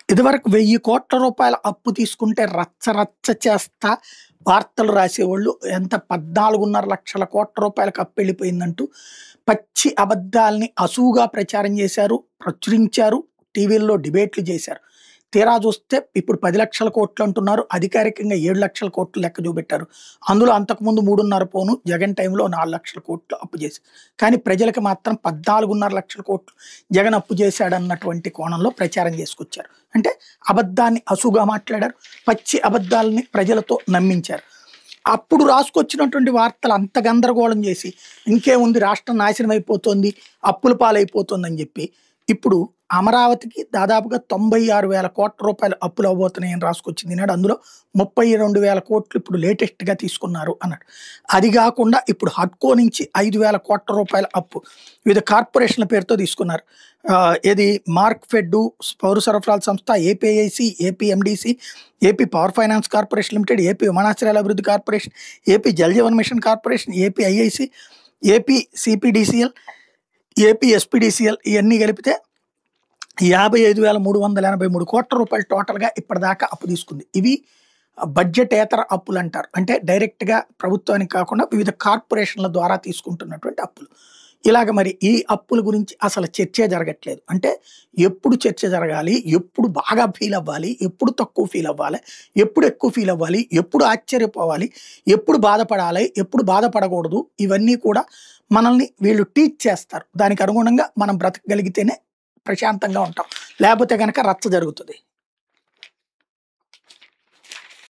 ఇదివరకు 1000,00,00,000 అప్పు తీసుకుంటే రచ్చ రచ్చ చేస్తా వార్తలు రాసేవాళ్ళు. ఎంత 14,500,00,00,000 అప్పెళ్ళిపోయిందంటూ పచ్చి అబద్ధాల్ని అసూగా ప్రచారం చేశారు, ప్రచురించారు, టీవీల్లో డిబేట్లు చేశారు. తీరా చూస్తే ఇప్పుడు 10,00,00,000 అంటున్నారు. అధికారికంగా 7,00,00,000 లెక్క చూపెట్టారు. అందులో అంతకుముందు 3.5 పోను జగన్ టైంలో 4,00,000 అప్పు చేశారు. కానీ ప్రజలకు మాత్రం 14,500,00,000 జగన్ అప్పు చేశాడన్నటువంటి కోణంలో ప్రచారం చేసుకొచ్చారు. అంటే అబద్ధాన్ని అసూగా మాట్లాడారు. పచ్చి అబద్ధాలని ప్రజలతో నమ్మించారు. అప్పుడు రాసుకొచ్చినటువంటి వార్తలు అంత గందరగోళం చేసి ఇంకేముంది రాష్ట్రం నాశనం అయిపోతుంది, అప్పుల పాలైపోతుందని చెప్పి ఇప్పుడు అమరావతికి దాదాపుగా 96,000 కోట్ల రూపాయలు అప్పులు అవ్వబోతున్నాయని రాసుకొచ్చింది నాడు. అందులో 32,000 కోట్లు ఇప్పుడు లేటెస్ట్గా తీసుకున్నారు అన్నాడు. అది కాకుండా ఇప్పుడు హడ్కో నుంచి 5,000 కోట్ల రూపాయల అప్పు వివిధ కార్పొరేషన్ల పేరుతో తీసుకున్నారు. ఏది మార్క్ఫెడ్, పౌర సరఫరాల సంస్థ, APIC, APMDC, AP power finance corporation limited, AP విమానాశ్రయాల అభివృద్ధి corporation, AP Jal Jeevan mission corporation, AP IIC, AP CPDCL, AP SPDCL ఇవన్నీ కలిపితే 55,383 కోట్ల రూపాయలు టోటల్గా ఇప్పటిదాకా అప్పు తీసుకుంది. ఇవి బడ్జెటేతర అప్పులు అంటారు. అంటే డైరెక్ట్గా ప్రభుత్వానికి కాకుండా వివిధ కార్పొరేషన్ల ద్వారా తీసుకుంటున్నటువంటి అప్పులు. ఇలాగ మరి ఈ అప్పుల గురించి అసలు చర్చే జరగట్లేదు. అంటే ఎప్పుడు చర్చ జరగాలి, ఎప్పుడు బాగా ఫీల్ అవ్వాలి, ఎప్పుడు తక్కువ ఫీల్ అవ్వాలి, ఎప్పుడు ఎక్కువ ఫీల్ అవ్వాలి, ఎప్పుడు ఆశ్చర్యపోవాలి, ఎప్పుడు బాధపడాలి, ఎప్పుడు బాధపడకూడదు, ఇవన్నీ కూడా మనల్ని వీళ్ళు టీచ్ చేస్తారు. దానికి అనుగుణంగా మనం బ్రతకగలిగితేనే ప్రశాంతంగా ఉంటాం. లేకపోతే కనుక రచ్చ జరుగుతుంది.